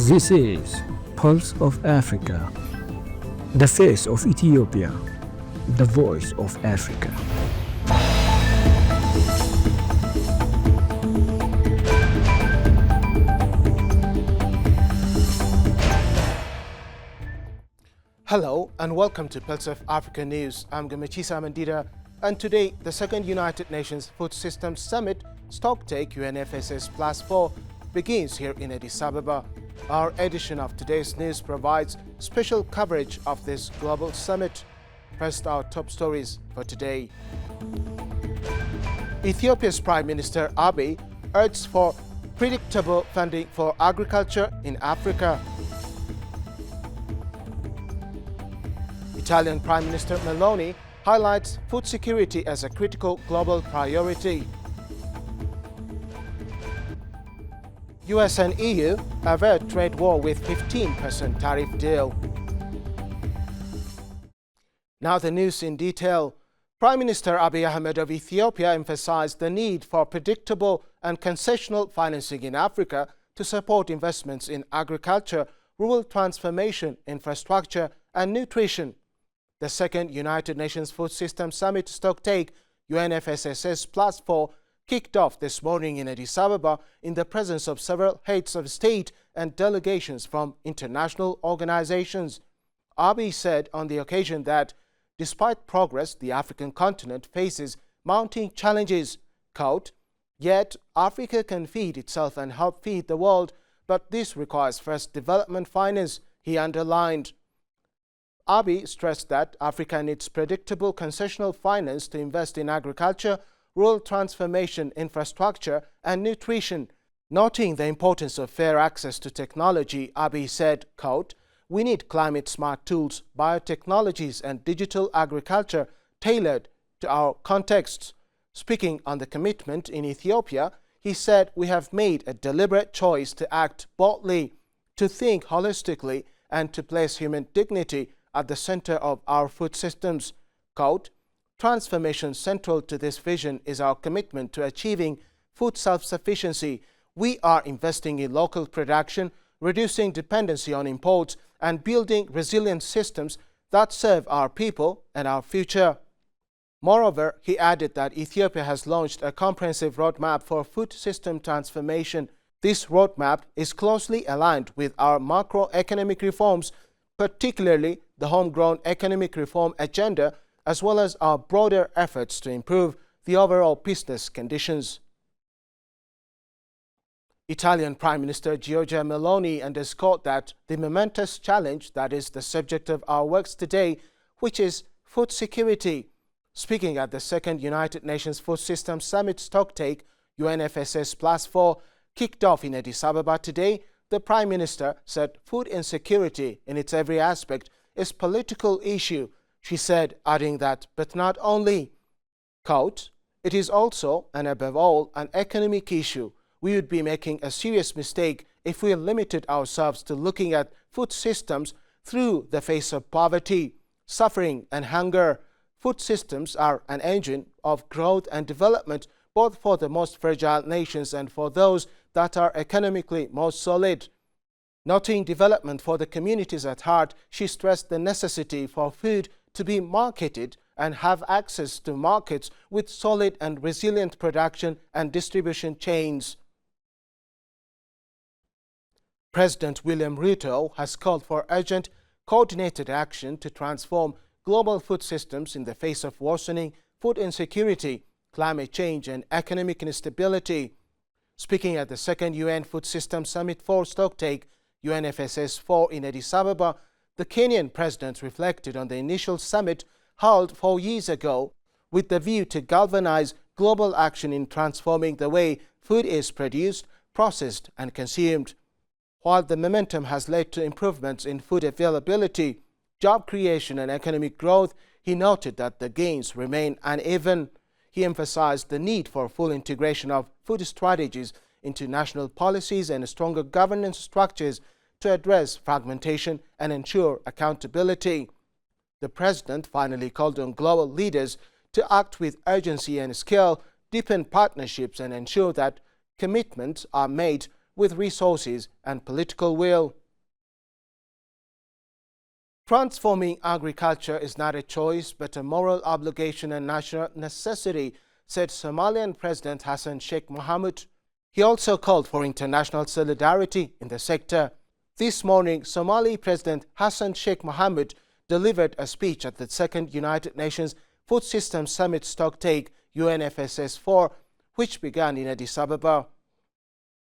This is Pulse of Africa, the face of Ethiopia, the voice of Africa. Hello and welcome to Pulse of Africa News. I'm Gamachisa Mandida, and today the second United Nations Food Systems Summit Stocktake UNFSS Plus 4 begins here in Addis Ababa. Our edition of today's news provides special coverage of this global summit. First, our top stories for today. Ethiopia's Prime Minister Abiy urges for predictable funding for agriculture in Africa. Italian Prime Minister Meloni highlights food security as a critical global priority. US and EU avert trade war with 15% tariff deal. Now the news in detail. Prime Minister Abiy Ahmed of Ethiopia emphasized the need for predictable and concessional financing in Africa to support investments in agriculture, rural transformation, infrastructure, and nutrition. The second United Nations Food Systems Summit Stocktake UNFSS Plus 4 kicked off this morning in Addis Ababa in the presence of several heads of state and delegations from international organizations. Abiy said on the occasion that despite progress, the African continent faces mounting challenges. Quote, "Yet Africa can feed itself and help feed the world, but this requires first development finance," he underlined. Abiy stressed that Africa needs predictable concessional finance to invest in agriculture, rural transformation, infrastructure, and nutrition. Noting the importance of fair access to technology, Abiy said, quote, "We need climate-smart tools, biotechnologies, and digital agriculture tailored to our contexts." Speaking on the commitment in Ethiopia, he said, "We have made a deliberate choice to act boldly, to think holistically, and to place human dignity at the center of our food systems." Quote, "Transformation central to this vision is our commitment to achieving food self-sufficiency. We are investing in local production, reducing dependency on imports, and building resilient systems that serve our people and our future." Moreover, he added that Ethiopia has launched a comprehensive roadmap for food system transformation. This roadmap is closely aligned with our macroeconomic reforms, particularly the homegrown economic reform agenda, as well as our broader efforts to improve the overall business conditions. Italian Prime Minister Giorgia Meloni underscored that the momentous challenge that is the subject of our works today, which is food security. Speaking at the second United Nations Food Systems Summit Stocktake UNFSS Plus 4 kicked off in Addis Ababa today, the Prime Minister said food insecurity in its every aspect is a political issue. She said, adding that, but not only. Quote, "It is also, and above all, an economic issue. We would be making a serious mistake if we limited ourselves to looking at food systems through the face of poverty, suffering, and hunger. Food systems are an engine of growth and development, both for the most fragile nations and for those that are economically most solid." Noting development for the communities at heart, she stressed the necessity for food to be marketed and have access to markets with solid and resilient production and distribution chains. President William Ruto has called for urgent, coordinated action to transform global food systems in the face of worsening food insecurity, climate change, and economic instability. Speaking at the second UN Food Systems Summit 4 Stocktake UNFSS 4 in Addis Ababa, the Kenyan president reflected on the initial summit held 4 years ago with the view to galvanize global action in transforming the way food is produced, processed, and consumed. While the momentum has led to improvements in food availability, job creation, and economic growth, he noted that the gains remain uneven. He emphasized the need for full integration of food strategies into national policies and stronger governance structures to address fragmentation and ensure accountability. The president finally called on global leaders to act with urgency and skill, deepen partnerships, and ensure that commitments are made with resources and political will. Transforming agriculture is not a choice but a moral obligation and national necessity, said Somalian President Hassan Sheikh Mohamud. He also called for international solidarity in the sector. This morning, Somali President Hassan Sheikh Mohamud delivered a speech at the second United Nations Food Systems Summit Stocktake UNFSS4, which began in Addis Ababa.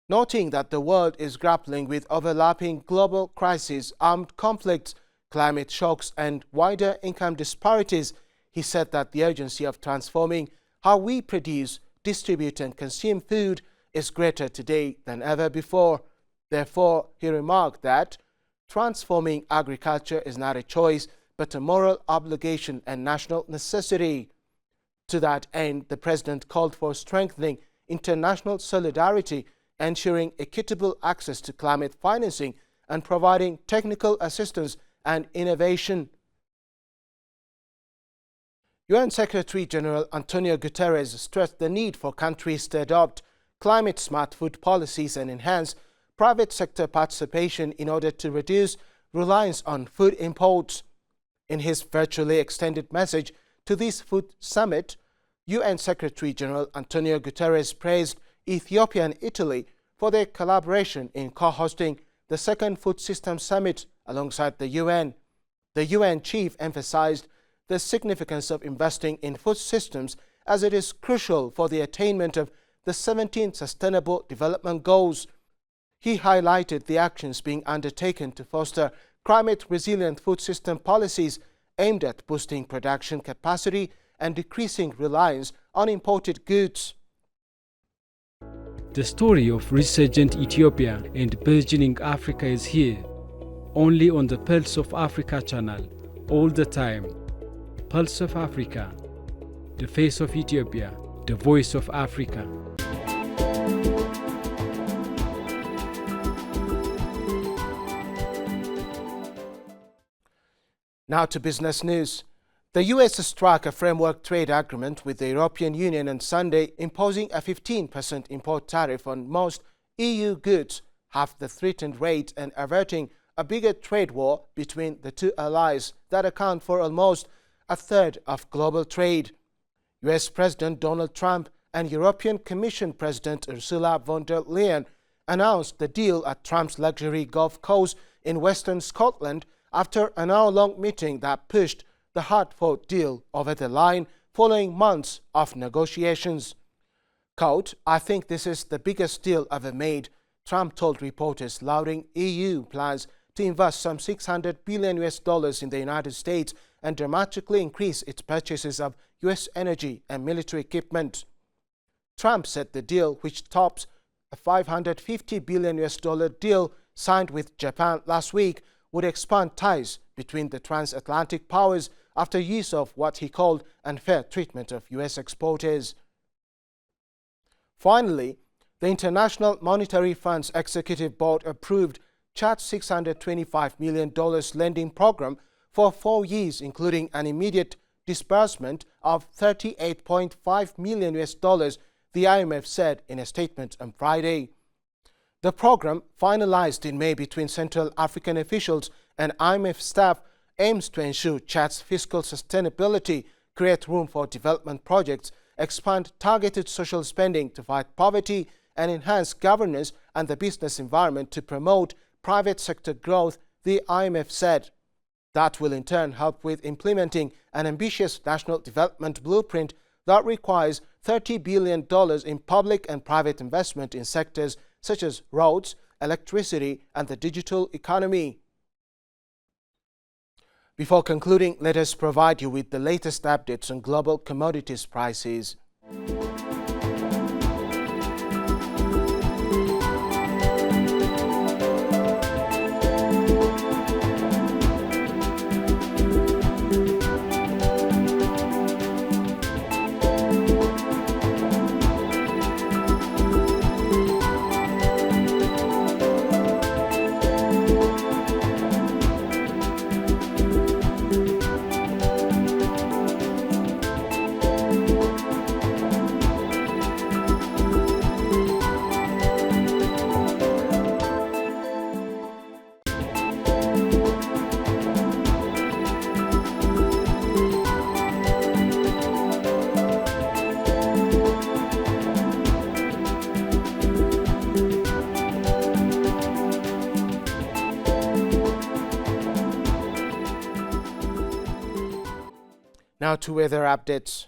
Noting that the world is grappling with overlapping global crises, armed conflicts, climate shocks and wider income disparities, he said that the urgency of transforming how we produce, distribute and consume food is greater today than ever before. Therefore, he remarked that transforming agriculture is not a choice but a moral obligation and national necessity. To that end, the President called for strengthening international solidarity, ensuring equitable access to climate financing and providing technical assistance and innovation. UN Secretary-General Antonio Guterres stressed the need for countries to adopt climate-smart food policies and enhance private sector participation in order to reduce reliance on food imports. In his virtually extended message to this food summit, UN Secretary-General Antonio Guterres praised Ethiopia and Italy for their collaboration in co-hosting the second Food Systems Summit alongside the UN. The UN chief emphasized the significance of investing in food systems as it is crucial for the attainment of the 17 Sustainable Development Goals. He highlighted the actions being undertaken to foster climate-resilient food system policies aimed at boosting production capacity and decreasing reliance on imported goods. The story of resurgent Ethiopia and burgeoning Africa is here, only on the Pulse of Africa channel, all the time. Pulse of Africa, the face of Ethiopia, the voice of Africa. Now to business news. The US struck a framework trade agreement with the European Union on Sunday, imposing a 15% import tariff on most EU goods, half the threatened rate, and averting a bigger trade war between the two allies that account for almost a third of global trade. US President Donald Trump and European Commission President Ursula von der Leyen announced the deal at Trump's luxury golf course in western Scotland after an hour-long meeting that pushed the hard-fought deal over the line following months of negotiations. Quote, "I think this is the biggest deal ever made," Trump told reporters, lauding EU plans to invest some $600 billion in the United States and dramatically increase its purchases of US energy and military equipment. Trump said the deal, which tops a $550 billion deal signed with Japan last week, would expand ties between the transatlantic powers after use of what he called unfair treatment of US exporters. Finally, the International Monetary Fund's Executive Board approved Chad's $625 million lending program for 4 years, including an immediate disbursement of $38.5 million, the IMF said in a statement on Friday. The program, finalized in May between Central African officials and IMF staff, aims to ensure Chad's fiscal sustainability, create room for development projects, expand targeted social spending to fight poverty, and enhance governance and the business environment to promote private sector growth, the IMF said. That will in turn help with implementing an ambitious national development blueprint that requires $30 billion in public and private investment in sectors such as roads, electricity, and the digital economy. Before concluding, let us provide you with the latest updates on global commodities prices. Now to weather updates.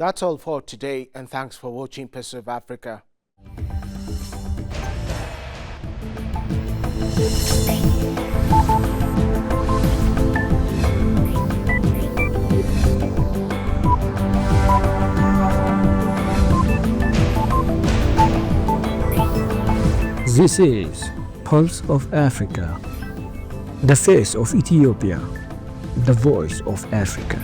That's all for today, and thanks for watching Pulse of Africa. This is Pulse of Africa, the face of Ethiopia, the voice of Africa.